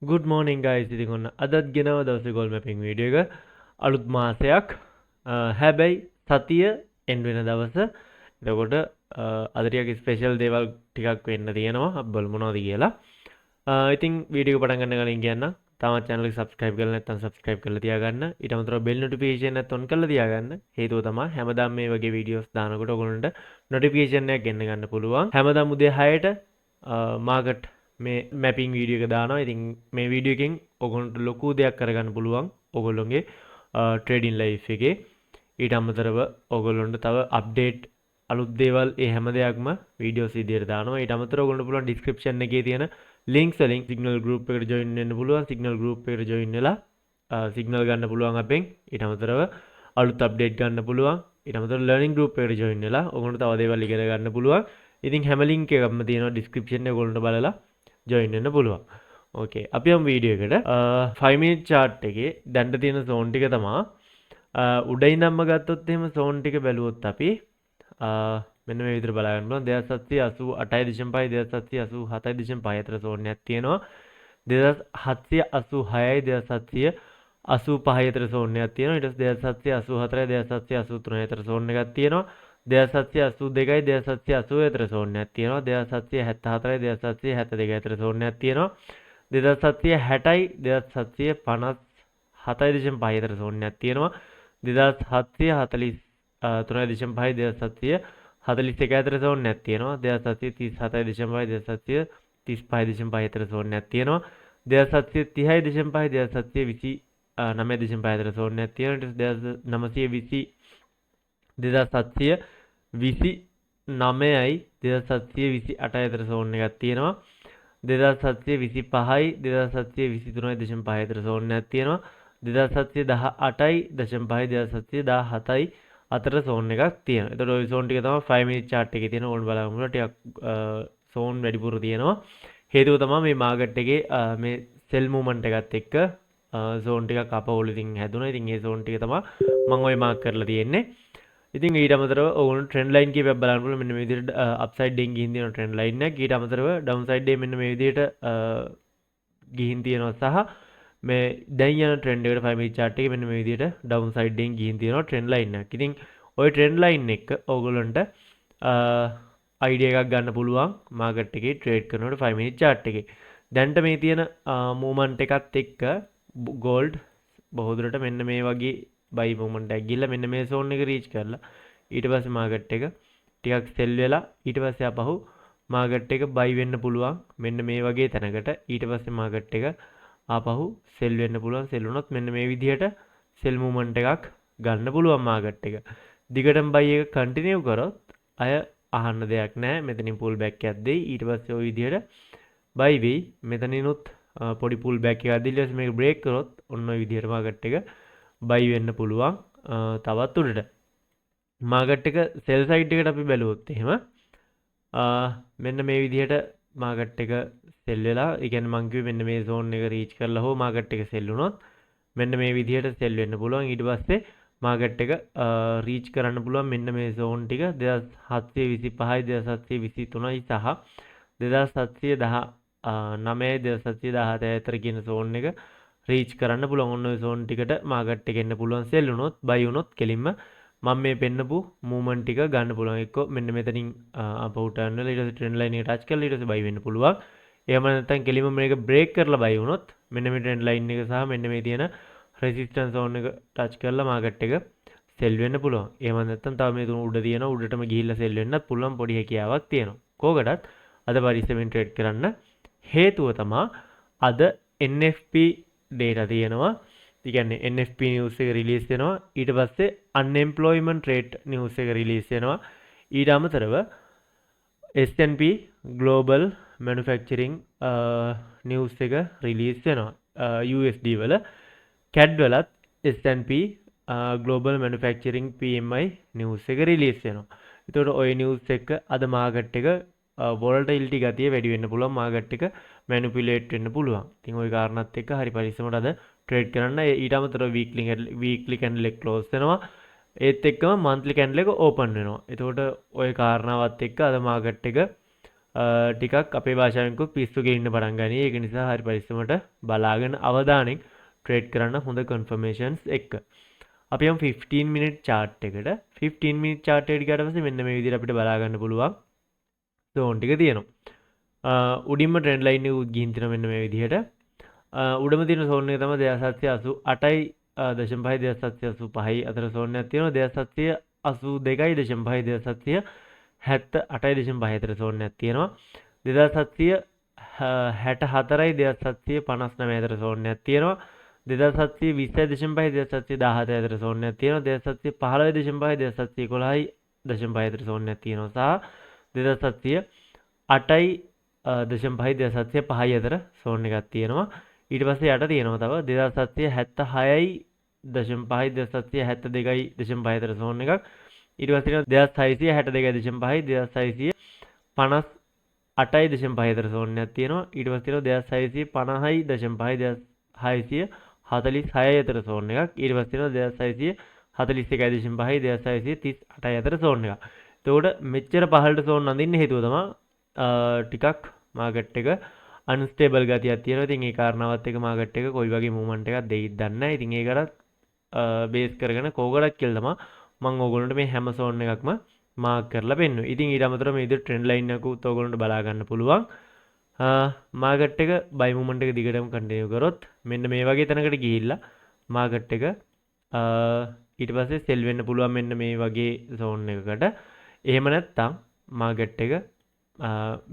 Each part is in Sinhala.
good morning guys. ඉතින් ඔන්න අදත් ගෙනව දවසේ goal mapping වීඩියෝ එක අලුත් මාසයක් හැබැයි සතිය end වෙන දවස. එතකොට අද ටිකක් ස්පෙෂල් දේවල් ටිකක් වෙන්න තියෙනවා. අපි බලමු මොනවද කියලා. ඉතින් වීඩියෝ එක පටන් ගන්න කලින් කියන්න තාමත් channel එක subscribe කරලා නැත්නම් subscribe කරලා තියාගන්න. ඊට අමතරව bell notification එකත් on කරලා තියාගන්න. හේතුව තමයි හැමදාම මේ වගේ videos දානකොට ඔයගොල්ලන්ට notification එකක් ගෙන්න ගන්න පුළුවන්. හැමදාම උදේ 6ට market මේ මැපින් වීඩියෝ එක දානවා. ඉතින් මේ වීඩියෝ එකෙන් ඔයගොල්ලන්ට ලොකු දෙයක් කරගන්න පුළුවන් ඔයගොල්ලොන්ගේ ට්‍රේඩින් ලයිෆ් එකේ. ඊට අමතරව ඔයගොල්ලන්ට තව අප්ඩේට් අලුත් දේවල් ඒ හැම දෙයක්ම වීඩියෝස් විදියට දානවා. ඊට අමතරව ඔයගොල්ලන්ට පුළුවන් ඩිස්ක්‍රිප්ෂන් එකේ තියෙන ලින්ක්ස් වලින් සිග්නල් ගෲප් එකට ජොයින් වෙන්න පුළුවන්. සිග්නල් ගෲප් එකට ජොයින් වෙලා සිග්නල් ගන්න පුළුවන් අපෙන්. ඊට අමතරව අලුත් අප්ඩේට් ගන්න පුළුවන්. ඊට අමතරව ලර්නින් ගෲප් එකට ජොයින් වෙලා ඔයගොල්ලන්ට තව දේවල් ඉගෙන ගන්න පුළුවන්. ඉතින් හැම ලින්ක් එකක්ම තියෙනවා ඩිස්ක්‍රිප්ෂන් එකේ ඔයගොල්ලන්ට බලලා ජොයින් වෙන්න පුළුවන්. ඕකේ අපි යමු වීඩියෝ එකට. 5 minute chart එකේ දැන් තියෙන zone ටික තමයි උඩින් ඉඳන්ම ගත්තොත් එහෙම zone ටික බැලුවොත් අපි මෙන්න මේ විදිහට බලා ගන්න පුළුවන්. 2788.5 2787.5 අතර zone එකක් තියෙනවා. 2786යි 2785 අතර zone එකක් තියෙනවා. ඊට පස්සේ 2784යි 2783 අතර zone එකක් තියෙනවා. 2782යි 2780 අතර zone එකක් තියෙනවා. 2774යි 2772 අතර zone එකක් තියෙනවා. 2760යි 2757.5 අතර zone එකක් තියෙනවා. 2743.5 2741 අතර zone එකක් තියෙනවා. 2737.5 2735.5 අතර zone එකක් තියෙනවා. 2730.5 2729.5 අතර zone එකක් තියෙනවා. 920 2729යි 2728 අතර zone එකක් තියෙනවා. 2725යි 2723.5 අතර zone එකක් තියෙනවා. 2718යි 2717යි අතර zone එකක් තියෙනවා. එතකොට ওই zone ටික තමයි 5 minute chart එකේ තියෙන ඕන බලමු ටිකක් zone වැඩිපුර තියෙනවා. හේතුව තමයි මේ market එකේ මේ sell movement එකත් එක්ක zone ටිකක් අපවල ඉතින් හැදුණා. ඉතින් ඒ zone ටික තමයි මම ওই mark කරලා තියෙන්නේ. ඉතින් ඊට අමතරව ඕන ට්‍රෙන්ඩ් ලයින් කීපයක් බලන්න පුළුවන්. මෙන්න මේ විදිහට අප්සයිඩ් එකෙන් ගිහින් තියෙන ට්‍රෙන්ඩ් ලයින් එක. ඊට අමතරව ඩවුන්සයිඩ් එකේ මෙන්න මේ විදිහට ගිහින් තියෙනවා සහ මේ දැන් යන ට්‍රෙන්ඩ් එකට 5 minute chart එකේ මෙන්න මේ විදිහට ඩවුන්සයිඩ් එකෙන් ගිහින් තියෙනවා ට්‍රෙන්ඩ් ලයින් එකක්. ඉතින් ওই ට්‍රෙන්ඩ් ලයින් එක ඕගොල්ලන්ට අයිඩියා එකක් ගන්න පුළුවන් මාකට් එකේ ට්‍රේඩ් කරනකොට 5 minute chart එකේ. දැන්ට මේ තියෙන මූවමන්ට් එකත් එක්ක gold බොහෝ දුරට මෙන්න මේ වගේ buy movement එකක් ගිහලා මෙන්න මේ zone එක reach කරලා ඊට පස්සේ market එක ටිකක් sell වෙලා ඊට පස්සේ ආපහු market එක buy වෙන්න පුළුවන් මෙන්න මේ වගේ තැනකට. ඊට පස්සේ market එක ආපහු sell වෙන්න පුළුවන්. sell වුණොත් මෙන්න මේ විදිහට sell movement එකක් ගන්න පුළුවන් market එක. දිගටම buy එක continue කරොත් අය අහන්න දෙයක් නැහැ. මෙතනින් pull back එකක් දෙයි. ඊට පස්සේ ওই විදිහට buy වෙයි. මෙතනිනුත් පොඩි pull back එකක් දීලා මේක break කරොත් ඔන්න ওই විදිහට market එක buy වෙන්න පුළුවන්. තවත් උඩට market එක sell side එකට අපි බැලුවොත් එහෙම මෙන්න මේ විදිහට market එක sell වෙලා ඒ කියන්නේ මං කිව්වේ මෙන්න මේ zone එක reach කරලා හෝ market එක sell වුණොත් මෙන්න මේ විදිහට sell වෙන්න පුළුවන්. ඊට පස්සේ market එක reach කරන්න පුළුවන් මෙන්න මේ zone ටික 2725යි 2723යි සහ 2719 අතර කියන zone එක reach කරන්න පුළුවන්. ඔන්න ඔය zone ටිකට market එක එන්න පුළුවන්. sell වුණොත් buy වුණොත් කෙලින්ම මම මේ පෙන්නපු movement ටික ගන්න පුළුවන්. එක්ක මෙන්න මෙතනින් අපව turn වෙලා ඊට පස්සේ trend line එක touch කරලා ඊට පස්සේ buy වෙන්න පුළුවන්. එහෙම නැත්නම් කෙලින්ම මේක break කරලා buy වුණොත් මෙන්න මේ trend line එක සහ මෙන්න මේ තියෙන resistance zone එක touch කරලා market එක sell වෙන්න පුළුවන්. එහෙම නැත්නම් තව මේ තුන උඩ තියෙනවා. උඩටම ගිහිල්ලා sell වෙන්නත් පුළුවන්. පොඩි හැකියාවක් තියෙනවා. කෝකටත් අද පරිස්සමෙන් trade කරන්න. හේතුව තමයි අද NFP data තියෙනවා. ඒ කියන්නේ NFP news එක release වෙනවා. ඊට පස්සේ unemployment rate news එක release වෙනවා. ඊට අමතරව S&P global manufacturing news එක release වෙනවා. USD වල CAD වලත් S&P global manufacturing PMI news එක release වෙනවා. ඒතකොට ওই news එක අද market එක volatility ගතිය වැඩි වෙන්න පුළුවන්. market එක manipulate වෙන්න පුළුවන්. ඉතින් ওই කාරණාත් එක්ක හරි පරිස්සමට අද trade කරන්න. ඊට අමතරව weekly candle එක close වෙනවා. ඒත් එක්කම monthly candle එක open වෙනවා. එතකොට ওই කාරණාවත් එක්ක අද market එක ටිකක් අපේ භාෂාවෙන් කිව්වොත් පිස්සු ගෙන්න පටන් ගනී. ඒක නිසා හරි පරිස්සමට බලාගෙන අවධානයෙන් ට්‍රේඩ් කරන්න හොඳ කන්ෆර්මේෂන්ස් එක්ක. අපි යමු 15 minute chart එකට. 15 minute chart එකට ගියාට පස්සේ මෙන්න මේ විදිහට අපිට බලා ගන්න පුළුවන් zone ටික තියෙනවා. උඩින්ම trend line එක ගිහින් තියෙනවා මෙන්න මේ විදිහට. උඩම තියෙන zone එක තමයි 2788යි 0.5 2785යි අතර zone එකක් තියෙනවා. 2782යි 0.5 2778.5 අතර zone එකක් තියෙනවා. 2764යි 2759 අතර zone එකක් තියෙනවා. 2720.5 2717 අතර zone එකක් තියෙනවා. 2715.5 2711යි 0.5 අතර zone එකක් තියෙනවා. සහ 2708යි 0.5 2705යි අතර zone එකක් තියෙනවා. ඊට පස්සේ යට තියෙනවා තව 2776යි 0.5 2772යි 0.5 අතර zone එකක්. ඊට පස්සේ තියෙනවා 2662.5 2658යි 0.5 අතර zone එකක් තියෙනවා. ඊට පස්සේ තියෙනවා 2650යි 0.5 646යි අතර zone එකක්. ඊට පස්සේ තියෙනවා 2641.5 2638යි අතර zone එකක්. එතකොට මෙච්චර පහළට zone අඳින්න හේතුව තමයි ටිකක් මාකට් එක අන්ස්ටේබල් ගතියක් තියෙනවා. ඉතින් ඒ කාරණාවත් එක්ක මාකට් එක කොයි වගේ මූවමන්ට් එකක් දෙයිද දන්නේ නැහැ. ඉතින් ඒකට බේස් කරගෙන කෝකරක් කියලා තමයි මම ඕගොල්ලන්ට මේ හැම zone එකක්ම මාක් කරලා පෙන්නුවේ. ඉතින් ඊට අමතරව මේ විදිහට ට්‍රෙන්ඩ් ලයින් එකක් උත් ඕගොල්ලන්ට බලා ගන්න පුළුවන්. මාකට් එක බයි මූවමන්ට් එක දිගටම කන්ටිනියු කරොත් මෙන්න මේ වගේ තැනකට ගිහිල්ලා මාකට් එක ඊට පස්සේ සෙල් වෙන්න පුළුවන් මෙන්න මේ වගේ zone එකකට. එහෙම නැත්නම් මාකට් එක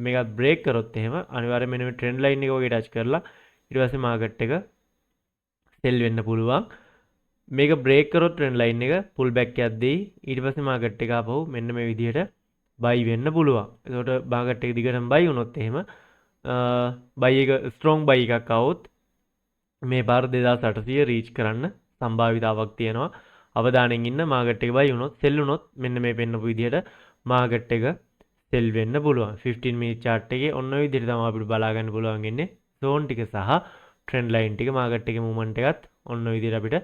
මේක බ්‍රේක් කරොත් එහෙම අනිවාර්යයෙන් මෙන්න මේ ට්‍රෙන්ඩ් ලයින් එක වගේ ටච් කරලා ඊට පස්සේ මාකට් එක සෙල් වෙන්න පුළුවන්. මේක බ්‍රේක් කරොත් ට්‍රෙන්ඩ් ලයින් එක පුල් බෑක් එකක් දෙයි. ඊට පස්සේ මාකට් එක ආපහු මෙන්න මේ විදිහට බයි වෙන්න පුළුවන්. එතකොට මාකට් එක දිගටම බයි වුණොත් එහෙම බයි එක ස්ට්‍රෝං බයි එකක් આવොත් මේ පාර 2800 රීච් කරන්න සම්භාවිතාවක් තියෙනවා. අවධානයෙන් ඉන්න. මාකට් එක බයි වුණොත් සෙල් වුණොත් මෙන්න මේ පෙන්නපු විදිහට මාකට් එක සෙල් වෙන්න පුළුවන්. 15 minute chart එකේ ඔන්න ඔය විදිහට තමයි අපිට බලා ගන්න පුළුවන් ඉන්නේ zone ටික සහ trend line ටික මාකට් එකේ movement එකත් ඔන්න ඔය විදිහට අපිට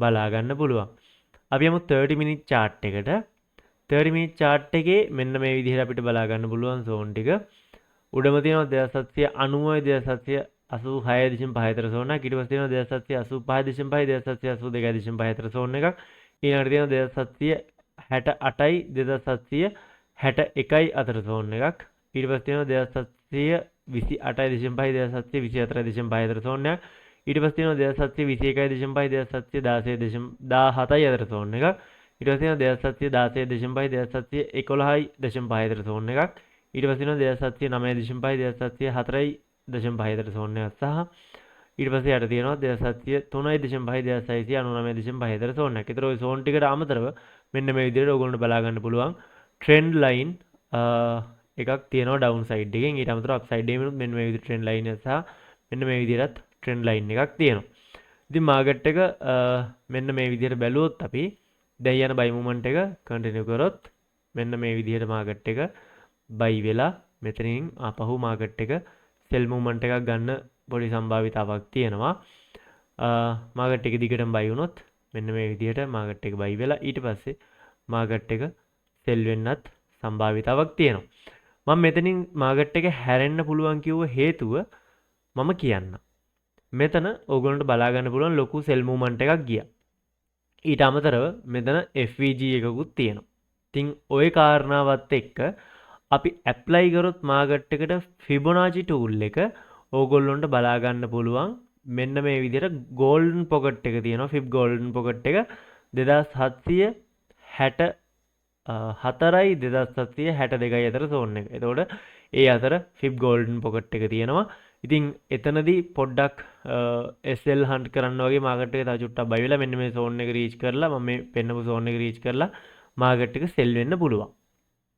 බලා ගන්න පුළුවන්. අපි යමු 30 minute chart එකට. 30 minute chart එකේ මෙන්න මේ විදිහට අපිට බලා ගන්න පුළුවන් zone ටික. උඩම තියෙනවා 2790 2786.5 අතර zone එකක්. ඊට පස්සේ තියෙනවා 2785.5 2782.5 අතර zone එකක්. ඊළඟට තියෙනවා 2768යි 2761යි අතර zone එකක්. ඊට පස්සේ තියෙනවා 2728.5 2724.5 අතර zone එකක්. ඊට පස්සේ තියෙනවා 2721.5 2717.17යි අතර zone එකක්. ඊට පස්සේ තියෙනවා 2716.5 2711.5 අතර zone එකක්. ඊට පස්සේ තියෙනවා 2709.5 2704.5 අතර zone එකක්. සහ ඊට පස්සේ යට තියෙනවා 2703.5 2699.5 අතර zone එකක්. ඒතර ওই zone ටිකට අමතරව මෙන්න මේ විදිහට ඔයගොල්ලන්ට බලා ගන්න පුළුවන් trend line එකක් තියෙනවා down side එකෙන්. ඊට අමතරව up side එකෙන් මෙන්න මේ විදිහට trend line එක සහ මෙන්න මේ විදිහට trend line එකක් තියෙනවා. ඉතින් මාකට් එක මෙන්න මේ විදිහට බැලුවොත් අපි දැන් යන buy movement එක continue කරොත් මෙන්න මේ විදිහට මාකට් එක buy වෙලා මෙතනින් ආපහු මාකට් එක sell movement එකක් ගන්න පොඩි සම්භාවිතාවක් තියෙනවා. මාකට් එක දිගටම buy වුණොත් මෙන්න මේ විදිහට මාකට් එක buy වෙලා ඊට පස්සේ මාකට් එක sell වෙන්නත් සම්භාවිතාවක් තියෙනවා. මම මෙතනින් මාකට් එක හැරෙන්න පුළුවන් කිව්ව හේතුව මම කියන්නම්. මෙතන ඕගොල්ලන්ට බලා ගන්න පුළුවන් ලොකු sell movement එකක් ගියා. ඊට අමතරව මෙතන FVG එකකුත් තියෙනවා. ඉතින් ওই කාරණාවත් එක්ක අපි ඇප්ලයි කරොත් මාකට් එකට Fibonacci tool එක ඕගොල්ලොන්ට බලා ගන්න පුළුවන් මෙන්න මේ විදිහට golden pocket එක තියෙනවා. Fib golden pocket එක 2764යි 2762යි අතර zone එක. එතකොට ඒ අතර Fib golden pocket එක තියෙනවා. ඉතින් එතනදී පොඩ්ඩක් SL hunt කරන්න වගේ මාකට් එක තව චුට්ටක් බයි වෙලා මෙන්න මේ zone එක රීච් කරලා මම මේ පෙන්නපු zone එක රීච් කරලා මාකට් එක sell වෙන්න පුළුවන්.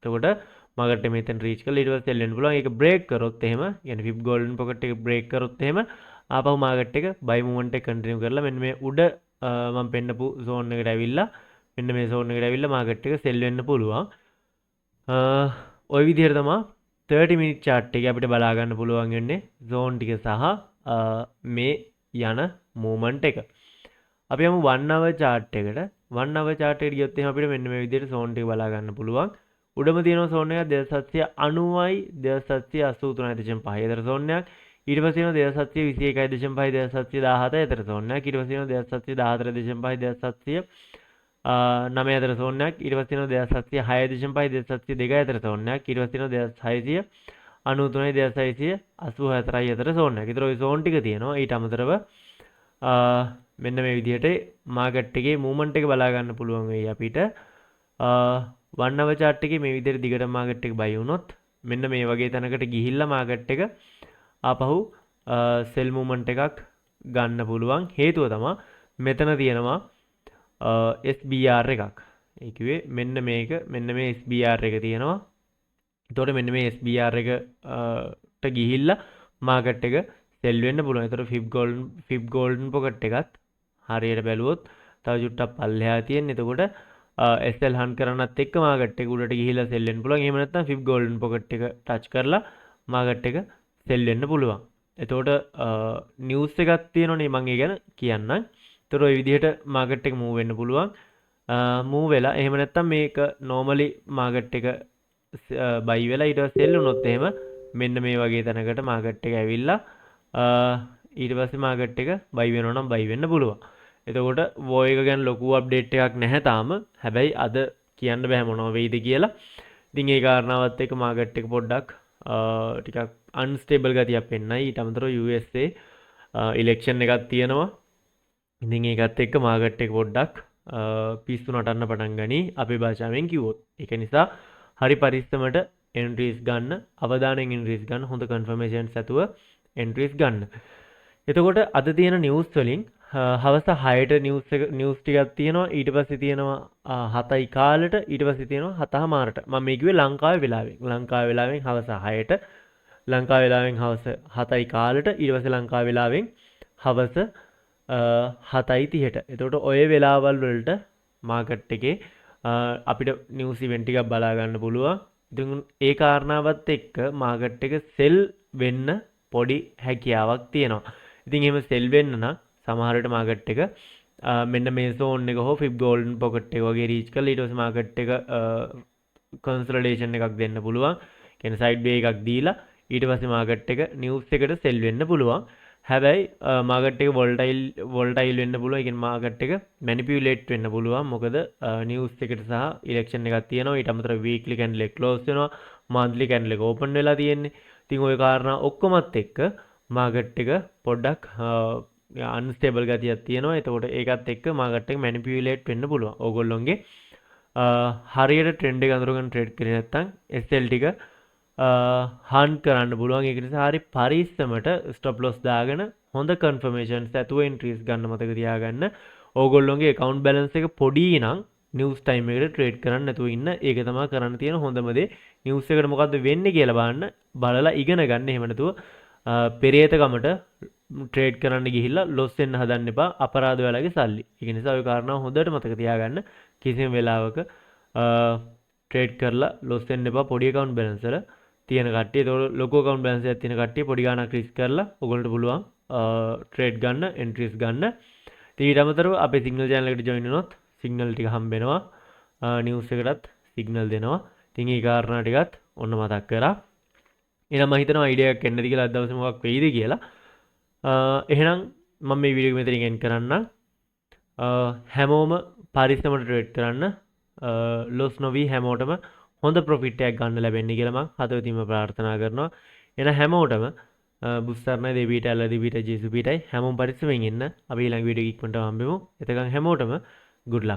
එතකොට මාකට් එක මෙතන රීච් කරලා ඊට පස්සේ sell වෙන්න පුළුවන්. ඒක break කරොත් එහෙම يعني Fib golden pocket එක break කරොත් එහෙම ආපහු මාකට් එක buy movement එක continue කරලා මෙන්න මේ උඩ මම පෙන්නපු zone එකට ඇවිල්ලා මෙන්න මේ zone එකට ඇවිල්ලා මාකට් එක sell වෙන්න පුළුවන්. ওই විදිහට තමයි 30 minute chart එකේ අපිට බලා ගන්න පුළුවන් වෙන්නේ zone ටික සහ මේ යන movement එක. අපි යමු 1 hour chart එකට. 1 hour chart එකට ගියොත් එහෙනම් අපිට මෙන්න මේ විදිහට zone ටික බලා ගන්න පුළුවන්. උඩම තියෙනවා සෝන් එකක් 2790යි 2783.5 අතර සෝන් එකක්. ඊට පස්සේ තියෙනවා 2721.5 2717 අතර සෝන් එකක්. ඊට පස්සේ තියෙනවා 2714.5 2709 අතර සෝන් එකක්. ඊට පස්සේ තියෙනවා 2706.5 2702 අතර සෝන් එකක්. ඊට පස්සේ තියෙනවා 2693යි 2684යි අතර සෝන් එකක්. ඒතර ওই සෝන් ටික තියෙනවා. ඊට අමතරව මෙන්න මේ විදිහට මාකට් එකේ මූවමන්ට් එක බලා ගන්න පුළුවන් වෙයි අපිට. 1 hour chart එකේ මේ විදිහට දිගට මාකට් එක බයි වුණොත් මෙන්න මේ වගේ තැනකට ගිහිල්ලා මාකට් එක ආපහු සෙල් මූවමන්ට් එකක් ගන්න පුළුවන්. හේතුව තමයි මෙතන තියෙනවා SBR එකක්. ඒ කිව්වේ මෙන්න මේ SBR එක තියෙනවා. එතකොට මෙන්න මේ SBR එකට ගිහිල්ලා මාකට් එක සෙල් වෙන්න පුළුවන්. එතකොට ෆිබ් ගෝල්ඩන් පොකට් එකත් හරියට බැලුවොත් තව චුට්ටක් පල්ලෙහා තියෙන. එතකොට SL හන්ට් කරනත් එක්ක මාකට් එක උඩට ගිහිල්ලා සෙල් වෙන්න පුළුවන්. එහෙම නැත්නම් ෆිබ් ගෝල්ඩන් පොකට් එක ටච් කරලා මාකට් එක සෙල් වෙන්න පුළුවන්. එතකොට නිවුස් එකක් තියෙනවනේ මම ඒ ගැන කියන්නම්. එතකොට ওই විදිහට මාකට් එක මූව් වෙන්න පුළුවන්. මූව් වෙලා එහෙම නැත්නම් මේක නෝමලි මාකට් එක බයි වෙලා ඊට පස්සේ සෙල් වුණොත් එහෙම මෙන්න මේ වගේ තැනකට මාකට් එක ඇවිල්ලා ඊට පස්සේ මාකට් එක බයි වෙනවා නම් බයි වෙන්න පුළුවන්. එතකොට වෝ එක ගැන ලොකු අප්ඩේට් එකක් නැහැ තාම. හැබැයි අද කියන්න බෑ මොනව වෙයිද කියලා. ඉතින් ඒ කාරණාවත් එක්ක මාකට් එක පොඩ්ඩක් ටිකක් අන්ස්ටේබල් ගතියක් පෙන්නයි. ඊට අමතරව USA ඉලෙක්ෂන් එකක් තියෙනවා. ඉතින් ඒකත් එක්ක මාකට් එක පොඩ්ඩක් පිස්සු නටන්න පටන් ගනී අපේ භාෂාවෙන් කිව්වොත්. ඒක නිසා හරි පරිස්සමට එන්ට්‍රීස් ගන්න, අවධානයෙන් එන්ට්‍රීස් ගන්න, හොඳ කන්ෆර්මේෂන්ස් ඇතුව එන්ට්‍රීස් ගන්න. එතකොට අද තියෙන නිවුස් වලින් හවස 6ට නිවුස් ටිකක් තියෙනවා. ඊට පස්සේ තියෙනවා 7යි කාලෙට. ඊට පස්සේ තියෙනවා 7:00ට. මම මේ කිව්වේ ලංකාවේ වෙලාවෙන් හවස 6ට, ලංකාවේ වෙලාවෙන් හවස 7යි කාලෙට. ඊට පස්සේ ලංකාවේ වෙලාවෙන් හවස 7:30ට. එතකොට ඔය වෙලාවල් වලට මාකට් එකේ අපිට නිවුස් ඉවෙන්ට් ටිකක් බලා ගන්න පුළුවන්. ඉතින් ඒ කාරණාවත් එක්ක මාකට් එක සෙල් වෙන්න පොඩි හැකියාවක් තියෙනවා. ඉතින් එහෙම සෙල් වෙන්න නම් සමහරට මාකට් එක මෙන්න මේ සෝන් එක හෝ ෆිබ් ගෝල්ඩන් පොකට් එක වගේ රීච් කරලා ඊට පස්සේ මාකට් එක කන්සොලිඩේෂන් එකක් දෙන්න පුළුවන්. කියන්නේ සයිඩ් වේ එකක් දීලා ඊට පස්සේ මාකට් එක නිවුස් එකට සෙල් වෙන්න පුළුවන්. හැබැයි මාකට් එක වොල්ටයිල් වෙන්න පුළුවන්. ඒ කියන්නේ මාකට් එක මැනිපියුලේට් වෙන්න පුළුවන්. මොකද නිවුස් එකට සහ ඉලෙක්ෂන් එකක් තියෙනවා. ඊට අමතරව වීක්ලි කැන්ඩල් එක ක්ලෝස් වෙනවා. මන්ත්ලි කැන්ඩල් එක ඕපන් වෙලා තියෙන්නේ. ඉතින් ওই කාරණා ඔක්කොමත් එක්ක මාකට් එක පොඩ්ඩක් අන්ස්ටේබල් ගතියක් තියෙනවා. එතකොට ඒකත් එක්ක මාකට් එක මැනිපියුලේට් වෙන්න පුළුවන්. ඕගොල්ලොන්ගේ හරියට ට්‍රෙන්ඩ් එක අඳුරගෙන ට්‍රේඩ් කරේ නැත්නම් SL ටික හන්ට් කරන්න පුළුවන්. ඒක නිසා හරි පරිස්සමට ස්ටොප් ලොස් දාගෙන හොඳ කන්ෆර්මේෂන්ස් ඇතුව එන්ට්‍රීස් ගන්න මතක තියාගන්න. ඕගොල්ලොන්ගේ account balance එක පොඩි නම් නිවුස් ටයිම් එකට ට්‍රේඩ් කරන්න නැතුව ඉන්න. ඒක තමයි කරන්න තියෙන හොඳම දේ. නිවුස් එකට මොකද්ද වෙන්නේ කියලා බලලා ඉගෙන ගන්න. එහෙම නැතුව පෙරේතකමට ට්‍රේඩ් කරන්න ගිහිල්ලා ලොස් වෙන්න හදන්න එපා. අපරාධ වෙලාගේ සල්ලි. ඒක නිසා ওই කාරණාව හොඳට මතක තියාගන්න. කිසිම වෙලාවක ට්‍රේඩ් කරලා ලොස් වෙන්න එපා. පොඩි account balance වල තියෙන කට්ටිය. ඒතකොට ලොකු account balance එකක් තියෙන කට්ටිය පොඩි ගාණක් රිස්ක් කරලා ඔයගොල්ලන්ට පුළුවන් ට්‍රේඩ් ගන්න, එන්ට්‍රීස් ගන්න. ඊට අමතරව අපේ සිග්නල් channel එකට join වෙනොත් සිග්නල් ටික හම්බ වෙනවා. නිවුස් එකටත් සිග්නල් දෙනවා. ඉතින් මේ කාරණා ටිකත් ඔන්න මතක් කරා. එහෙනම් මම හිතනවා අයිඩියා එකක් එන්නද කියලා අද දවසේ මොකක් වෙයිද කියලා. එහෙනම් මම මේ වීඩියෝ එක මෙතනින් එන්ඩ් කරන්නම්. හැමෝම පරිස්සමට ට්‍රේඩ් කරන්න. ලොස් නොවි හැමෝටම හොඳ ප්‍රොෆිට් එකක් ගන්න ලැබෙන්න කියලා මම හදවතින්ම ප්‍රාර්ථනා කරනවා. එහෙනම් හැමෝටම බුස්සර්ණයි දෙවියට ඇල්ල දෙවියට ජේසුපීටයි හැමෝම පරිස්සමෙන් ඉන්න. අපි ඊළඟ වීඩියෝ එක ඉක්මනට හම්බෙමු. එතකන් හැමෝටම good luck.